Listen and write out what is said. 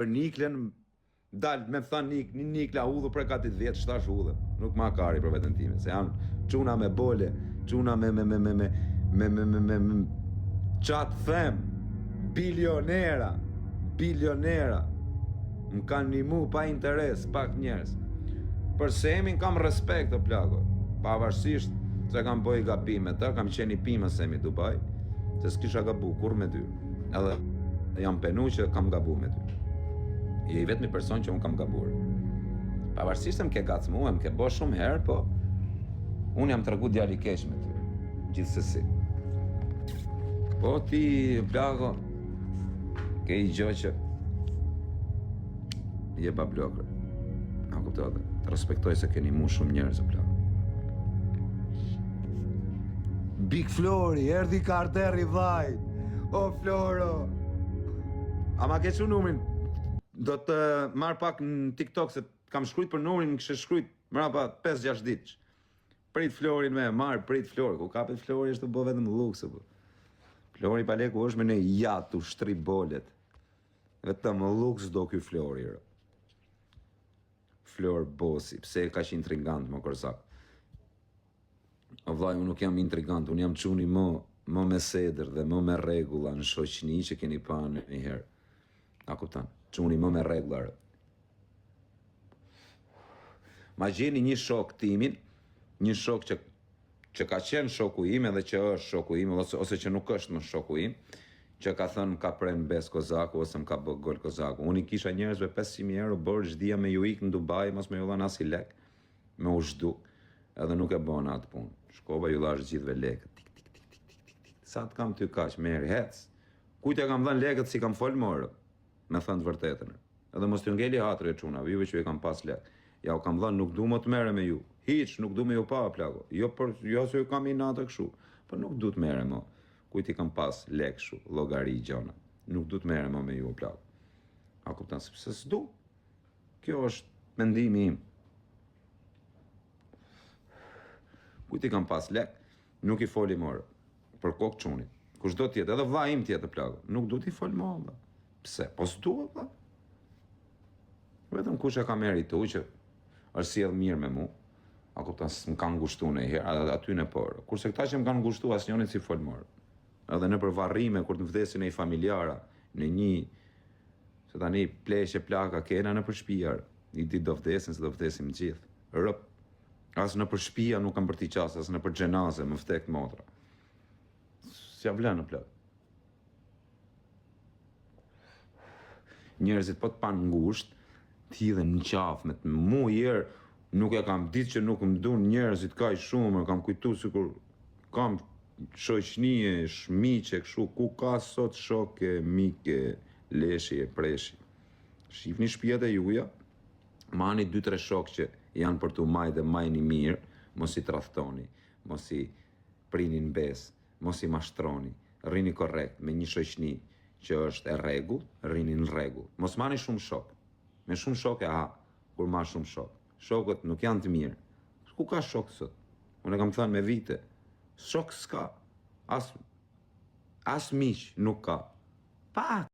Për Niklen, dalë me thënë Nikla udhë për 40 vjetë, shtash udhë. Nuk ma kari për vetën time, se janë quna me bole, quna me qatë them, bilionera, më kanë nimu pa interes, pak njerës. Për Semin kam respekt, o plako, pavarësisht se kam boj gabime të, kam qeni pima Semi Dubai, se s'kisha gabu kur me ty, edhe jam penu që kam gabu me ty. Je i vetëmi person që unë kam gabur. Pavarësisht se më ke gacmu, më ke bo shumë herë, po unë jam të regu djali keq me ty, gjithsesi. Po ti, plako, ke i gjo që je bablokër. A kuptoj, të respektoj se keni mu shumë njerëz, o plako. Big Flori, erdi karteri vajt. O, Floro. A ma ke që numrin? Do të marrë pak në TikTok, se kam shkrujt për numrin, kështë shkrujt mrapa 5-6 ditësh. Prit Florin me, marrë, prit Flori. Ku kapet Flori është të bo vetëm lukse. Flori Paleku është me në jatu, shtri bolet. Vetëm luks do ky Flori. Flor Bosi, pse ka që intrigant më kërsak. O vllai, unë nuk jam intrigant, unë jam quni më me sedër dhe më me regula në shoqni që keni pa një herë. A kuptan, quni më me regullar. Ma gjeni një shok timin, një shok që ka qenë shoku im edhe që është shoku im, ose që nuk është më shoku im, që ka thënë ka pren bes Kozaku ose më ka bë gol Kozaku. Unë i kisha njerëzve 500.000 euro bërë çdia me ju ikë në Dubai, mos me ju dhanë as i lek, me u zhdu, edhe nuk e bëna atë punë. Shkova ju dhash gjithve lekët, tik. Sa të kam ty kaq, meri, hec. Kujtja kam dhënë lekët si kam folë morë, me thënë të vërtetën. Edhe mos t'ju ngeli hatër e quna, juve që ju kam pas lekë. Ja u kam dhënë, nuk du më të mere me ju. Hiq, nuk du me ju pa, plako. Jo se ju kam i natë këshu, për nuk du të mere mo. Kujti kam pas lekë shu, logari i gjona. Nuk du të mere mo me ju, plako. A kuptan, sepse s'du. Kjo është mendimi im. Kujti kam pas lekë, nuk i foli morë. Për kokë qunit. Kush do tjetë, edhe vlla im tjetë, plako. Nuk du t'i foli morë, pse? Po s'du, vlla. Vetëm kush e ka meritu që është sjell mirë me mu. A kuptan, s'm kanë ngushtu në i herë, aty në porë. Kurse këta që më kanë ngushtu, as njonit si foli morë. Edhe në për varrime, kur të vdesin e i familjara, në një, se tani pleshe plaka kena në për shpijar, i dit do vdesin, se do vdesim gjithë. Rëp, as në për shpija nuk kam për t'i qasë, as në për gjenaze, më vdek motra. S'ja vlen në plak. Njerëzit po t'pan ngusht, t'hidhen në qafë, me mu jerë, nuk e kam ditë që nuk më dun njerëzit ka i shumë, kam kujtu si kur kam shoqnie, shmiqe, këshu, ku ka sot shoke, mike, leshi e preshi. Shifni shtëpiat e juja, mani 2-3 shok që janë për t'u majtë dhe majni mirë, mos i tradhtoni, mos i prinin bes, mos i mashtroni, rrini korrekt me një shoqni që është e rregull, rrini në rregull. Mos mani shumë shok. Me shumë shok e ha, kur ma shumë shok. Shokët nuk janë të mirë. Ku ka shok sot? Unë e kam thënë me vite. Shok s'ka. As miq nuk ka. Pak.